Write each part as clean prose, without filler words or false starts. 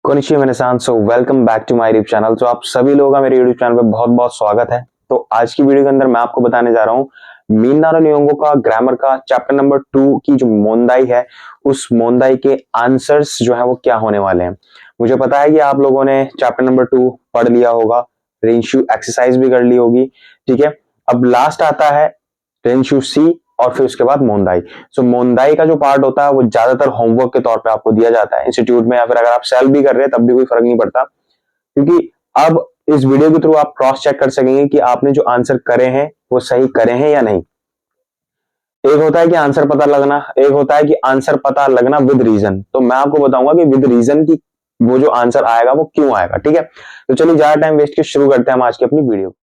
कोनिशिवा मिनासान। So welcome back to my YouTube channel. तो आप सभी लोगों का मेरे यूट्यूब चैनल पे बहुत बहुत स्वागत है। तो आज की वीडियो के अंदर मैं आपको बताने जा रहा हूँ मीनारो नियोंगो का ग्रामर का चैप्टर नंबर 2 की जो मोंदाई है, उस मोंदाई के आंसर्स जो है वो क्या होने वाले हैं। मुझे पता है कि आप लोगों ने चैप्टर नंबर 2 पढ़ लिया होगा, रेंशु एक्सरसाइज भी कर ली होगी, ठीक है। अब लास्ट आता है रेंशु सी और फिर उसके बाद मोंदाई। सो मोंदाई का जो पार्ट होता है वो ज्यादातर होमवर्क के तौर पे आपको दिया जाता है इंस्टीट्यूट में, या फिर अगर आप सेल्फ भी कर रहे हैं तब भी कोई फर्क नहीं पड़ता, क्योंकि अब इस वीडियो के थ्रू आप क्रॉस चेक कर सकेंगे कि आपने जो आंसर करे हैं वो सही करे हैं या नहीं। एक होता है कि आंसर पता लगना, एक होता है कि आंसर पता लगना विद रीजन। तो मैं आपको बताऊंगा कि विद रीजन की वो जो आंसर आएगा वो क्यों आएगा, ठीक है। तो चलिए ज्यादा टाइम वेस्ट के शुरू करते हैं हम आज की अपनी वीडियो।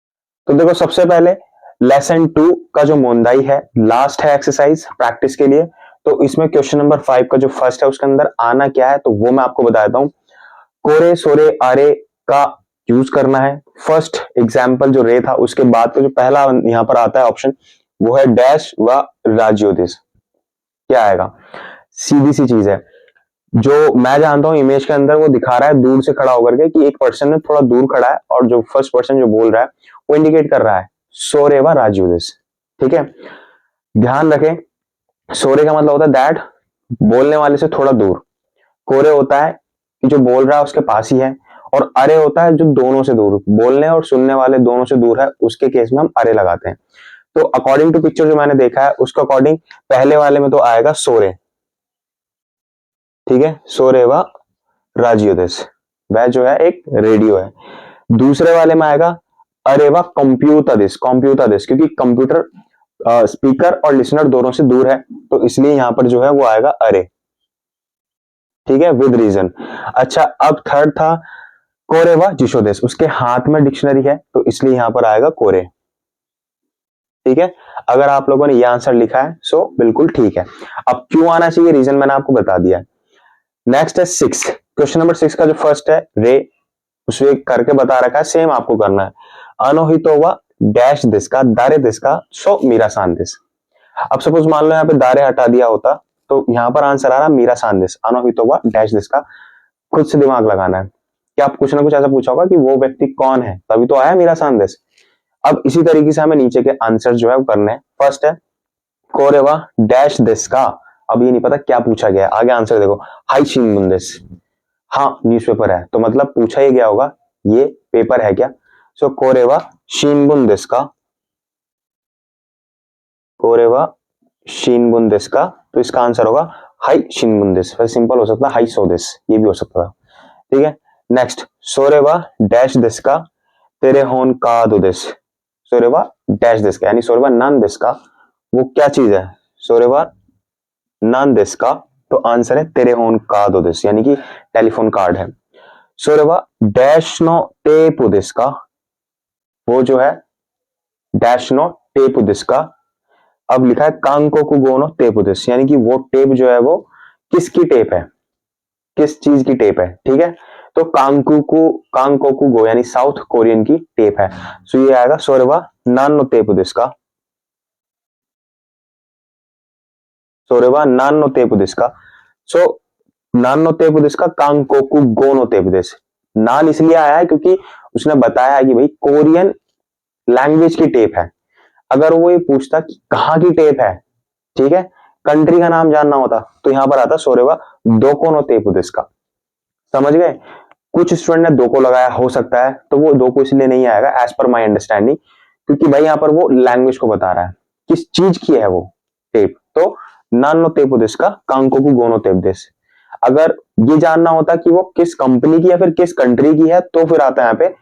तो देखो, सबसे पहले लेसन 2 का जो मोंदाई है, लास्ट है एक्सरसाइज प्रैक्टिस के लिए। तो इसमें क्वेश्चन नंबर 5 का जो फर्स्ट है उसके अंदर आना क्या है तो वो मैं आपको बता देता हूं। कोरे सोरे आरे का यूज करना है। फर्स्ट एग्जाम्पल जो रे था उसके बाद का जो पहला यहां पर आता है ऑप्शन वो है डैश व राज्योदिस। क्या आएगा? सीधी सी चीज है, जो मैं जानता हूं इमेज के अंदर वो दिखा रहा है दूर से खड़ा होकर के कि एक पर्सन ने थोड़ा दूर खड़ा है और जो फर्स्ट पर्सन जो बोल रहा है वो इंडिकेट कर रहा है सोरे व राज्योदिस, ठीक है। ध्यान रखें, सोरे का मतलब होता है दैट, बोलने वाले से थोड़ा दूर। कोरे होता है कि जो बोल रहा है उसके पास ही है, और अरे होता है जो दोनों से दूर, बोलने और सुनने वाले दोनों से दूर है, उसके केस में हम अरे लगाते हैं। तो अकॉर्डिंग टू पिक्चर जो मैंने देखा है उसके अकॉर्डिंग पहले वाले में तो आएगा सोरे, ठीक है, सोरे व राज्योदिस, वह जो है एक रेडियो है। दूसरे वाले में आएगा अरे व कंप्यूटर दिस, क्योंकि कंप्यूटर स्पीकर और लिसनर दोनों से दूर है, तो इसलिए यहां पर जो है वो आएगा अरे, ठीक है, विद रीजन। अच्छा, अब थर्ड था कोरे व जिशोदेस, उसके हाथ में डिक्शनरी है तो इसलिए यहां पर आएगा कोरे, ठीक है। अगर आप लोगों ने यह आंसर लिखा है सो बिल्कुल ठीक है। अब क्यों आना चाहिए रीजन मैंने आपको बता दिया। नेक्स्ट है 6, क्वेश्चन नंबर 6 का जो फर्स्ट है रे, उसे करके बता रखा है, सेम आपको करना है। अनोहितो व डैश दिस का दारे दिस का सो मीरा सान दिस। अब सपोज मान लो यहाँ पे दारे हटा दिया होता तो यहाँ पर आंसर आ रहा मीरा सान दिस, अनोहितो व डैश दिस का। खुद से दिमाग लगाना है कि आप कुछ ना कुछ ऐसा पूछा होगा कि वो व्यक्ति कौन है, तभी तो आया मीरा सान दिस। अब इसी तरीके से हमें नीचे के आंसर जो है वो करने हैं। फर्स्ट है कोरेवा डैश दिस का। अब ये नहीं पता क्या पूछा गया, आगे आंसर देखो, हाई शिनबुंदिस। हाँ, न्यूज़पेपर है तो मतलब पूछा ही गया होगा ये पेपर है क्या। सो कोरेवा शिनबुंदिस का, कोरेवा शिनबुंदिस का, तो इसका आंसर होगा हाई शिनबुंदिस। वैसे सिंपल हो सकता है हाई सोदिस, ये भी हो सकता था, ठीक है। नेक्स्ट सोरेवा डैश दिस का तेरे होन का दो दिस। सोरेवा डैश दिस का यानी सोरेवा नान दिस का, वो क्या चीज है, सोरेवा नान दिस का, तो आंसर है तेरे होन का दो दिस, यानी कि टेलीफोन कार्ड है। सोरेवा डैश नो टेप दिस का, वो जो है डैश नो टेप दिस का। अब लिखा है कांको को गोनो टेप दिस, यानी कि वो टेप जो है वो किसकी टेप है, किस चीज की टेप है, ठीक है। तो कांगकोकू गो यानी साउथ कोरियन की टेप है। सो ये आएगा सोरेवा नानो टेप दिसका, सोरेवा नानो टेप दिसका। सो नानो टेप दिसका कांगकोकू गोनो टेप दिस। नान इसलिए आया है क्योंकि उसने बताया है कि भाई कोरियन लैंग्वेज की टेप है। अगर वो ये पूछता कि कहां की टेप है, ठीक है, कंट्री का नाम जानना होता तो यहां पर आता सोरेवा दोकोनो टेप दिसका। समझ गए? कुछ स्टूडेंट ने दो को लगाया, हो सकता है तो वो दो को इसलिए नहीं आएगा एज पर माई अंडरस्टैंडिंग, क्योंकि भाई यहाँ पर वो लैंग्वेज को बता रहा है किस चीज की है वो टेप। तो नानो टेप दिस का कांकोकू गोनो टेप दिस। अगर ये जानना होता कि वो किस कंपनी की या फिर किस कंट्री की है तो फिर आता है यहाँ पे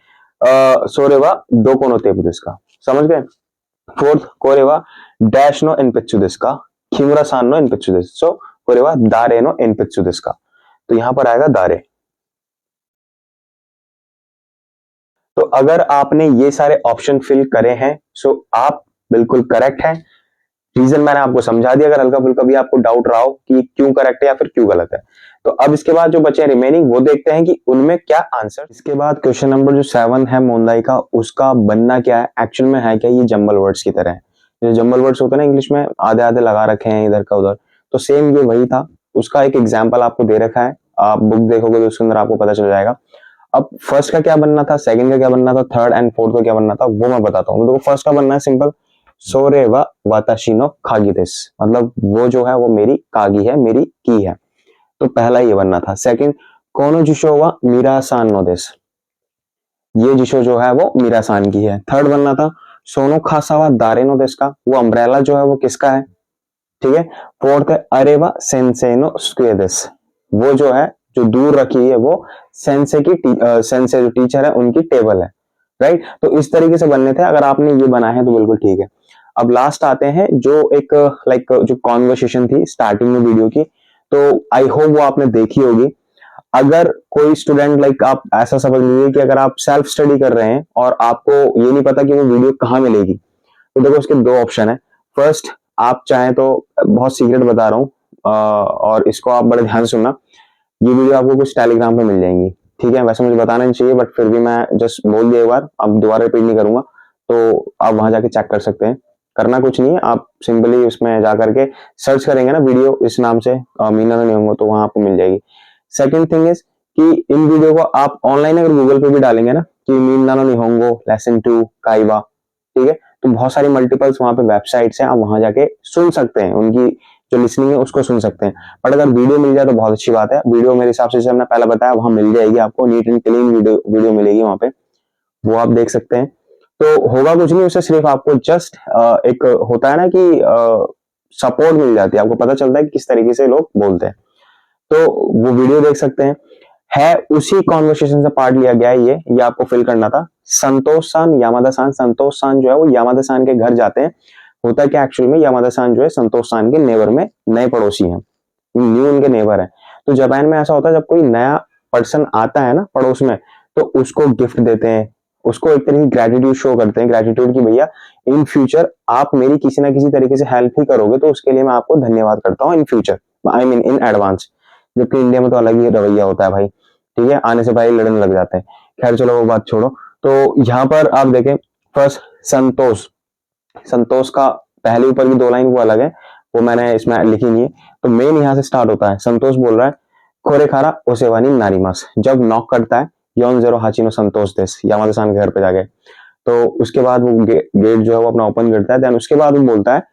सोरेवा दो कोनो टेप दिस का। समझ गए? फोर्थ कोरेवा डैश नो इनपिच्चू दिस का खिमुरा सान नो इनपिच्चू दिस। सो कोरेवा दारे नो इनपिच्चू दिस का, तो यहां पर आएगा दारे। तो अगर आपने ये सारे ऑप्शन फिल करे हैं सो आप बिल्कुल करेक्ट हैं। रीजन मैंने आपको समझा दिया, अगर हल्का फुल्का भी आपको डाउट रहा हो कि क्यों करेक्ट है या फिर क्यों गलत है। तो अब इसके बाद जो बचे रिमेनिंग वो देखते हैं कि उनमें क्या आंसर। इसके बाद क्वेश्चन नंबर जो 7 है मोंदाई का, उसका बनना क्या है, एक्चुअल में है क्या ये जंबल वर्ड्स की तरह है। जो जंबल वर्ड्स होते हैं ना इंग्लिश में, आधे आधे लगा रखे हैं इधर का उधर, तो सेम ये वही था। उसका एक एग्जाम्पल आपको दे रखा है आप बुक देखोगे तो उसके अंदर आपको पता चल जाएगा। अब फर्स्ट का क्या बनना था, सेकंड का क्या बनना था, थर्ड एंड फोर्थ का क्या बनना था, वो मैं बताता हूँ। तो फर्स्ट का बनना है सिंपल, सोरे वा वाताशी नो कागी देस, मतलब वो जो है वो मेरी कागी है, मेरी की है। तो पहला ये बनना था। सेकंड, कोनो जिशो वा मीरा सान नो देस, ये जिशो जो है वो मीरा सान की है। थर्ड बनना था, सोनो खासावा दारे नो देस का, वो अम्ब्रेला जो है वो किसका है, ठीक है। फोर्थ है, अरेवा सेंसेनो स्क्वेदेस, वो जो है जो दूर रखी है वो सेंसे की सेंसे जो टीचर है उनकी टेबल है, राइट। तो इस तरीके से बनने थे। अगर आपने ये बना है तो बिल्कुल ठीक है। अब लास्ट आते हैं जो एक लाइक जो कॉन्वर्सेशन थी स्टार्टिंग में वीडियो की, तो आई होप वो आपने देखी होगी। अगर कोई स्टूडेंट लाइक आप ऐसा समझ लीजिए कि अगर आप सेल्फ स्टडी कर रहे हैं और आपको ये नहीं पता कि वो वीडियो कहाँ मिलेगी, तो देखो उसके दो ऑप्शन है। फर्स्ट, आप चाहें तो, बहुत सीक्रेट बता रहा हूँ और इसको आप बड़े ध्यान से सुनना, ये वीडियो आपको कुछ टेलीग्राम पे मिल जाएंगी, ठीक है। वैसे मुझे बताना नहीं चाहिए बट फिर भी मैं जस्ट बोल दिया एक बार, अब दोबारा रिपीट नहीं करूंगा। तो आप वहां जाके चेक कर सकते हैं। करना कुछ नहीं है, आप सिंपली उसमें जाकर के सर्च करेंगे ना वीडियो इस नाम से, मीना नहीं होंगे, तो वहां आपको मिल जाएगी। सेकंड थिंग इज कि इन वीडियो को आप ऑनलाइन अगर गूगल पे भी डालेंगे ना कि मीना नहीं होंगे लेसन 2 काइवा, ठीक है, तो बहुत सारी मल्टीपल्स वहां पे वेबसाइट्स हैं, आप वहां जाके सुन सकते हैं, उनकी जो लिसनिंग है उसको सुन सकते हैं। बट अगर वीडियो मिल जाए तो बहुत अच्छी बात है। वीडियो मेरे हिसाब से जैसे हमने पहले बताया वहां मिल जाएगी आपको, नीट एंड क्लीन वीडियो मिलेगी वहां पे, वो आप देख सकते हैं। तो होगा कुछ नहीं, उससे सिर्फ आपको जस्ट एक होता है ना कि सपोर्ट मिल जाती है, आपको पता चलता है कि किस तरीके से लोग बोलते हैं, तो वो वीडियो देख सकते हैं। है उसी कॉन्वर्सेशन से पार्ट लिया गया है, ये आपको फिल करना था। संतोष सान यामादा सान, संतोष सान जो है वो यामादा सान के घर जाते हैं। होता क्या एक्चुअल में, यामादा सान जो है संतोष सान के नेबर में नए पड़ोसी हैं, न्यू उनके नेबर है। तो जापान में ऐसा होता है जब कोई नया पर्सन आता है ना पड़ोस में, तो उसको गिफ्ट देते हैं, उसको एक तरीके की ग्रेटिट्यूड शो करते हैं, ग्रेटिट्यूड की भैया इन फ्यूचर आप मेरी किसी ना किसी तरीके से हेल्प ही करोगे तो उसके लिए मैं आपको धन्यवाद करता हूँ in future, I mean in advance. जबकि इंडिया में तो अलग ही रवैया होता है भाई, ठीक है, आने से पहले लड़ने लग जाते हैं। खैर चलो वो बात छोड़ो। तो यहाँ पर आप देखें, फर्स्ट संतोष, संतोष का पहले ऊपर की दो लाइन वो अलग है, वो मैंने इसमें लिखी नहीं है। तो मेन यहाँ से स्टार्ट होता है, संतोष बोल रहा है खोरे खारा ओसेवानी नारीमास, जब नॉक करता है योन जेरो हाचिनो संतोष देश यामादा सान के घर पे जाके, तो उसके बाद वो गेट जो है वो अपना ओपन करता है। देन उसके बाद वो बोलता है,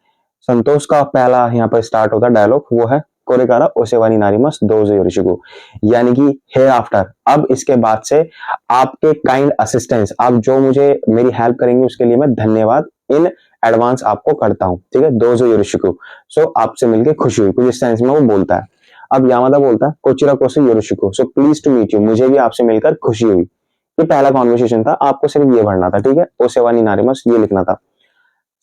संतोष का पहला यहाँ पर स्टार्ट होता है डायलॉग, वो है कोरेकारा ओसेवानी नारीमस दोजो योरिशिगु, यानी कि हेयर आफ्टर, अब इसके बाद से आपके काइंड असिस्टेंस, आप जो मुझे मेरी हेल्प करेंगे उसके लिए मैं धन्यवाद इन एडवांस आपको करता हूँ, ठीक है, दोजो योरिशिगु, सो आपसे मिलकर खुशी हुई, कुछ इस सेंस में वो बोलता है। अब यामादा बोलता है कोचिरा कोसे योरिशिगु, so please to meet you, मुझे भी आपसे मिलकर खुशी हुई। ये पहला कॉन्वर्सेशन था, आपको सिर्फ ये भरना था, ठीक है, ओसेवानी नारीमस ये लिखना था।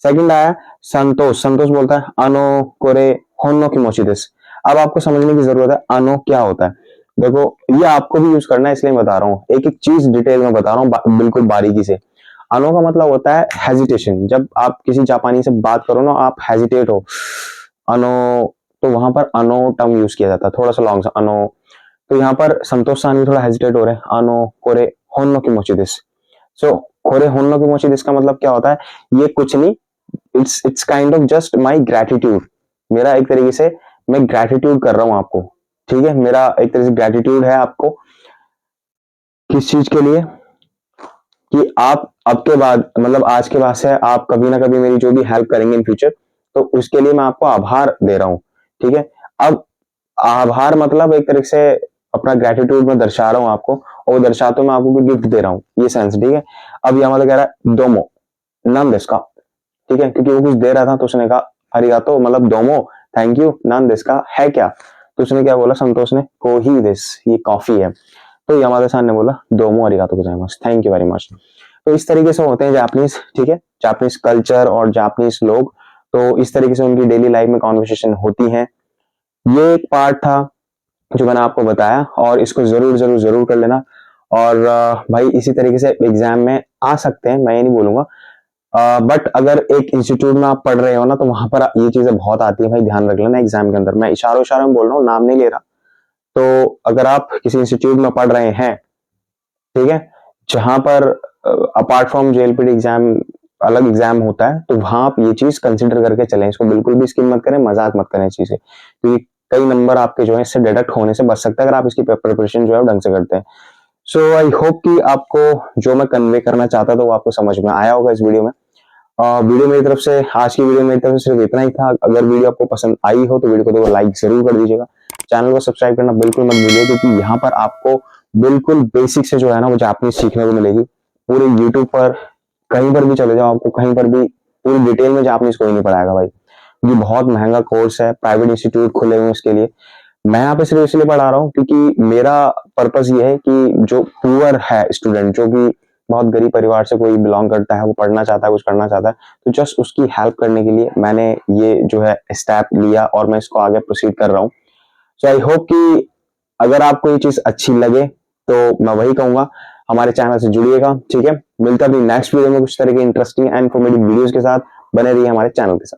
सेकंड आया संतोष, संतोष बोलता है अनो कोरे होन्नो की मोचिदिस, अब आपको समझने की जरूरत है अनो क्या होता है। देखो ये आपको भी यूज करना है इसलिए बता रहा हूँ, एक एक चीज डिटेल में बता रहा हूँ बिल्कुल बारीकी से। अनो का मतलब होता है हेजिटेशन, जब आप किसी जापानी से बात करो ना, आप हेजिटेट हो, अनो, तो वहां पर अनो टर्म यूज किया जाता है, थोड़ा सा लॉन्ग सा अनो। तो यहाँ पर संतोष सान भी थोड़ा हेजिटेट हो रहे हैं, अनो कोरे होन्नो की मोचिदिस, सो कोरे होन्नो की मोचिदिस का मतलब क्या होता है, ये कुछ नहीं, it's kind of just my gratitude, मेरा एक तरीके से मैं ग्रेटिट्यूड कर रहा हूं आपको, ठीक है, मेरा एक तरह से ग्रेटिट्यूड है आपको, किस चीज के लिए, कि आप अब के बाद मतलब आज के बाद से आप कभी ना कभी मेरी जो भी हेल्प करेंगे इन फ्यूचर, तो उसके लिए मैं आपको आभार दे रहा हूं, ठीक है। अब आभार मतलब एक तरीके से अपना ग्रेटिट्यूड में दर्शा रहा हूं आपको, और दर्शाते मैं आपको गिफ्ट दे रहा हूँ, ये सेंस, ठीक है। अब यहाँ मतलब कह रहा है दोमो नाम देश का, ठीक है, क्योंकि वो कुछ दे रहा था तो उसने कहा अरिगातो मतलब दोमो, थैंक यू, नान देश का है क्या, तो उसने क्या बोला संतोष ने, कोही देश, ये कॉफी है। तो यामादा सान ने बोला दोमो अरिगातो गोजाइमास, थैंक यू वेरी मच। तो इस तरीके से होते हैं जापानीज, ठीक है, जापानीज कल्चर और जापानीज लोग, तो इस तरीके से उनकी डेली लाइफ में कॉन्वर्सेशन होती है। ये एक पार्ट था जो मैंने आपको बताया, और इसको जरूर जरूर जरूर कर लेना। और भाई इसी तरीके से एग्जाम में आ सकते हैं, मैं ये नहीं बोलूंगा, बट अगर एक इंस्टीट्यूट में आप पढ़ रहे हो ना, तो वहां पर ये चीजें बहुत आती है भाई, ध्यान रख लेना एग्जाम के अंदर, मैं इशारों इशारों में बोल रहा हूँ, नाम नहीं ले रहा। तो अगर आप किसी इंस्टीट्यूट में पढ़ रहे हैं, ठीक है, जहां पर अपार्ट फ्रॉम जेएलपीटी एग्जाम अलग एग्जाम होता है, तो वहां आप ये चीज कंसिडर करके चलें, इसको बिल्कुल भी स्किप मत करें, मजाक मत करें इस चीज से, क्योंकि कई नंबर आपके जो है इससे डिडक्ट होने से बच सकते हैं अगर आप इसकी प्रिपरेशन जो है ढंग से करते हैं। सो आई होप कि आपको जो मैं कन्वे करना चाहता था वो आपको समझ में आया होगा इस वीडियो में। वीडियो मेरी तरफ से, आज की वीडियो मेरी तरफ से सिर्फ इतना ही था। अगर वीडियो आपको पसंद आई हो तो वीडियो को देखो लाइक जरूर कर दीजिएगा। चैनल को सब्सक्राइब करना बिल्कुल मत भूलिए, क्योंकि यहाँ पर आपको बिल्कुल बेसिक से जो है ना वो जापानीज सीखने को मिलेगी। पूरे यूट्यूब पर कहीं पर भी चले जाओ, आपको कहीं पर भी पूरी डिटेल में जापानीज कोई नहीं पढ़ाएगा भाई। ये बहुत महंगा कोर्स है, प्राइवेट इंस्टीट्यूट खुले हुए हैं इसके लिए। मैं यहाँ पे सिर्फ इसलिए पढ़ा रहा हूँ क्योंकि मेरा पर्पस ये है कि जो पुअर है स्टूडेंट, जो कि बहुत गरीब परिवार से कोई बिलोंग करता है, वो पढ़ना चाहता है, कुछ करना चाहता है, तो जस्ट उसकी हेल्प करने के लिए मैंने ये जो है स्टेप लिया और मैं इसको आगे प्रोसीड कर रहा हूँ। सो आई होप कि अगर आपको ये चीज अच्छी लगे तो मैं वही कहूंगा, हमारे चैनल से जुड़िएगा, ठीक है। मिलता भी नेक्स्ट वीडियो में कुछ तरह के इंटरेस्टिंग एंड इन्फॉर्मेटिव वीडियोस के साथ। बने रहिए हमारे चैनल के साथ।